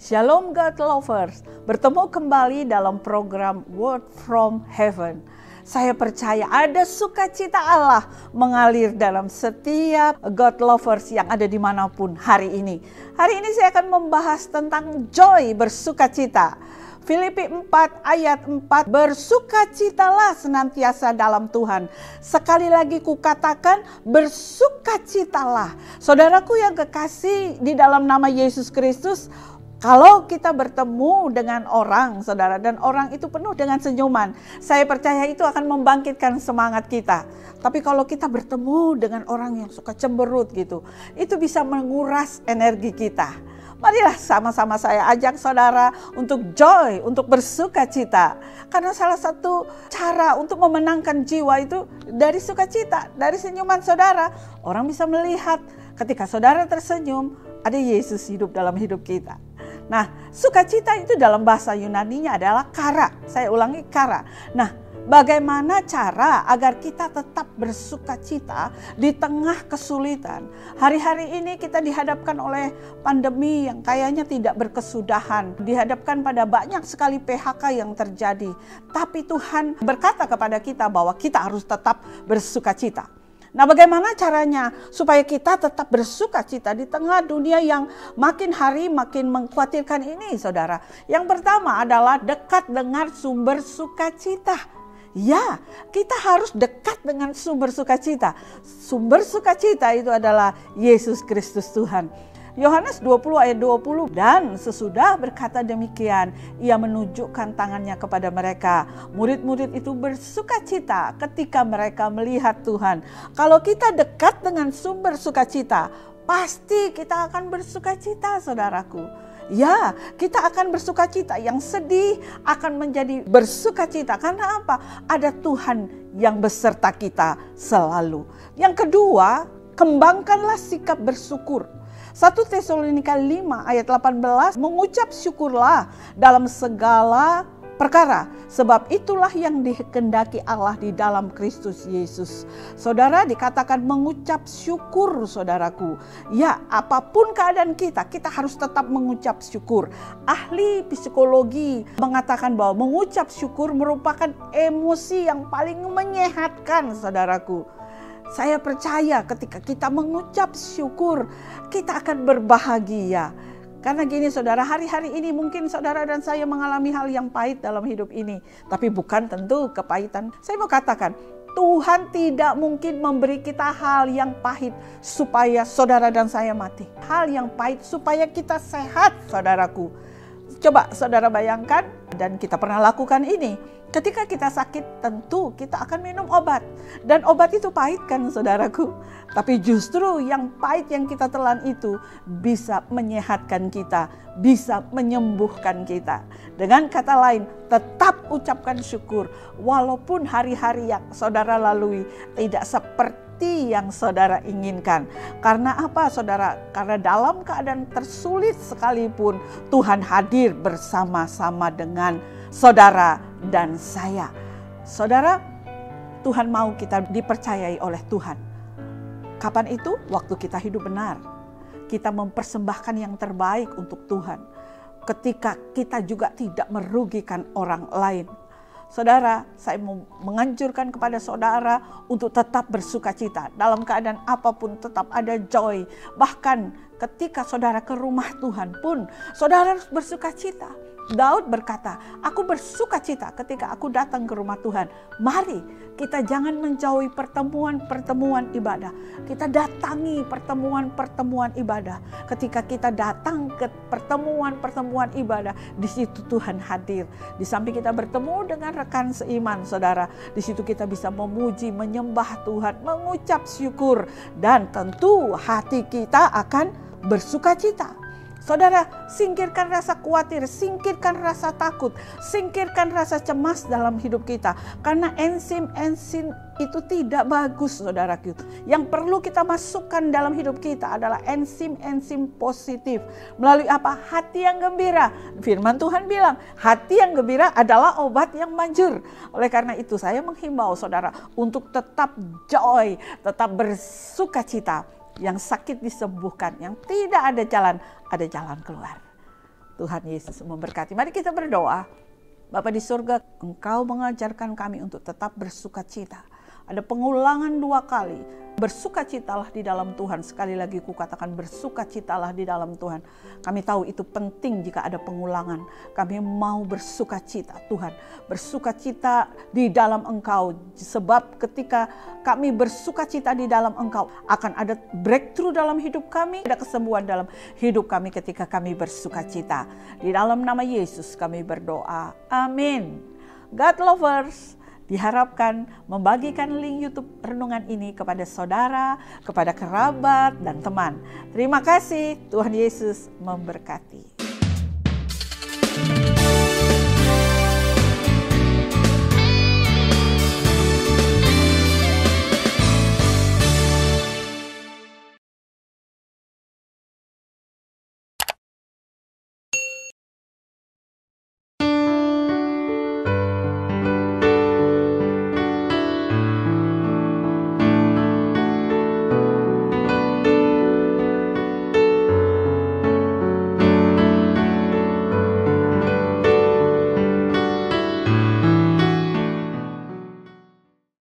Shalom God Lovers, bertemu kembali dalam program Word from Heaven. Saya percaya ada sukacita Allah mengalir dalam setiap God Lovers yang ada dimanapun hari ini. Hari ini saya akan membahas tentang joy, bersukacita. Filipi 4 ayat 4, bersukacitalah senantiasa dalam Tuhan. Sekali lagi kukatakan, bersukacitalah. Saudaraku yang kekasih di dalam nama Yesus Kristus, kalau kita bertemu dengan orang, saudara, dan orang itu penuh dengan senyuman, saya percaya itu akan membangkitkan semangat kita. Tapi kalau kita bertemu dengan orang yang suka cemberut gitu, itu bisa menguras energi kita. Marilah sama-sama saya ajak saudara untuk joy, untuk bersukacita. Karena salah satu cara untuk memenangkan jiwa itu dari sukacita, dari senyuman saudara. Orang bisa melihat ketika saudara tersenyum, ada Yesus hidup dalam hidup kita. Nah, sukacita itu dalam bahasa Yunaninya adalah kara. Saya ulangi, kara. Nah, bagaimana cara agar kita tetap bersukacita di tengah kesulitan? Hari-hari ini kita dihadapkan oleh pandemi yang kayaknya tidak berkesudahan. Dihadapkan pada banyak sekali PHK yang terjadi. Tapi Tuhan berkata kepada kita bahwa kita harus tetap bersukacita. Nah, bagaimana caranya supaya kita tetap bersukacita di tengah dunia yang makin hari makin mengkhawatirkan ini, saudara? Yang pertama adalah dekat dengan sumber sukacita. Ya, kita harus dekat dengan sumber sukacita. Sumber sukacita itu adalah Yesus Kristus Tuhan. Yohanes 20 ayat 20, dan sesudah berkata demikian, ia menunjukkan tangannya kepada mereka. Murid-murid itu bersukacita ketika mereka melihat Tuhan. Kalau kita dekat dengan sumber sukacita, pasti kita akan bersukacita, saudaraku. Ya, kita akan bersukacita. Yang sedih akan menjadi bersukacita. Karena apa? Ada Tuhan yang beserta kita selalu. Yang kedua, kembangkanlah sikap bersyukur. 1 Tesalonika 5 ayat 18, mengucap syukurlah dalam segala perkara, sebab itulah yang dikehendaki Allah di dalam Kristus Yesus. Saudara, dikatakan mengucap syukur, saudaraku. Ya, apapun keadaan kita, kita harus tetap mengucap syukur. Ahli psikologi mengatakan bahwa mengucap syukur merupakan emosi yang paling menyehatkan, saudaraku. Saya percaya ketika kita mengucap syukur, kita akan berbahagia. Karena gini saudara, hari-hari ini mungkin saudara dan saya mengalami hal yang pahit dalam hidup ini. Tapi bukan tentu kepahitan. Saya mau katakan, Tuhan tidak mungkin memberi kita hal yang pahit supaya saudara dan saya mati. Hal yang pahit supaya kita sehat, saudaraku. Coba saudara bayangkan, dan kita pernah lakukan ini. Ketika kita sakit, tentu kita akan minum obat. Dan obat itu pahit kan, saudaraku? Tapi justru yang pahit yang kita telan itu bisa menyehatkan kita, bisa menyembuhkan kita. Dengan kata lain, tetap ucapkan syukur. Walaupun hari-hari yang saudara lalui tidak seperti yang saudara inginkan. Karena apa, saudara? Karena dalam keadaan tersulit sekalipun, Tuhan hadir bersama-sama dengan saudara dan saya. Saudara, Tuhan mau kita dipercayai oleh Tuhan. Kapan itu? Waktu kita hidup benar. Kita mempersembahkan yang terbaik untuk Tuhan. Ketika kita juga tidak merugikan orang lain. Saudara, saya mau menganjurkan kepada saudara untuk tetap bersukacita. Dalam keadaan apapun tetap ada joy. Bahkan ketika saudara ke rumah Tuhan pun, saudara harus bersukacita. Daud berkata, aku bersukacita ketika aku datang ke rumah Tuhan. Mari kita jangan menjauhi pertemuan-pertemuan ibadah. Kita datangi pertemuan-pertemuan ibadah. Ketika kita datang ke pertemuan-pertemuan ibadah, di situ Tuhan hadir. Di samping kita bertemu dengan rekan seiman, saudara, di situ kita bisa memuji, menyembah Tuhan, mengucap syukur, dan tentu hati kita akan bersukacita. Saudara, singkirkan rasa khawatir, singkirkan rasa takut, singkirkan rasa cemas dalam hidup kita. Karena enzim-enzim itu tidak bagus, saudaraku. Yang perlu kita masukkan dalam hidup kita adalah enzim-enzim positif. Melalui apa? Hati yang gembira. Firman Tuhan bilang, hati yang gembira adalah obat yang manjur. Oleh karena itu saya menghimbau saudara untuk tetap joy, tetap bersukacita. Yang sakit disembuhkan, yang tidak ada jalan keluar. Tuhan Yesus memberkati. Mari kita berdoa. Bapa di surga, Engkau mengajarkan kami untuk tetap bersukacita. Ada pengulangan 2 kali. Bersukacitalah di dalam Tuhan. Sekali lagi kukatakan bersukacitalah di dalam Tuhan. Kami tahu itu penting jika ada pengulangan. Kami mau bersukacita Tuhan. Bersukacita di dalam Engkau. Sebab ketika kami bersukacita di dalam Engkau, akan ada breakthrough dalam hidup kami. Ada kesembuhan dalam hidup kami ketika kami bersukacita. Di dalam nama Yesus kami berdoa. Amin. God lovers, diharapkan membagikan link YouTube renungan ini kepada saudara, kepada kerabat, dan teman. Terima kasih, Tuhan Yesus memberkati.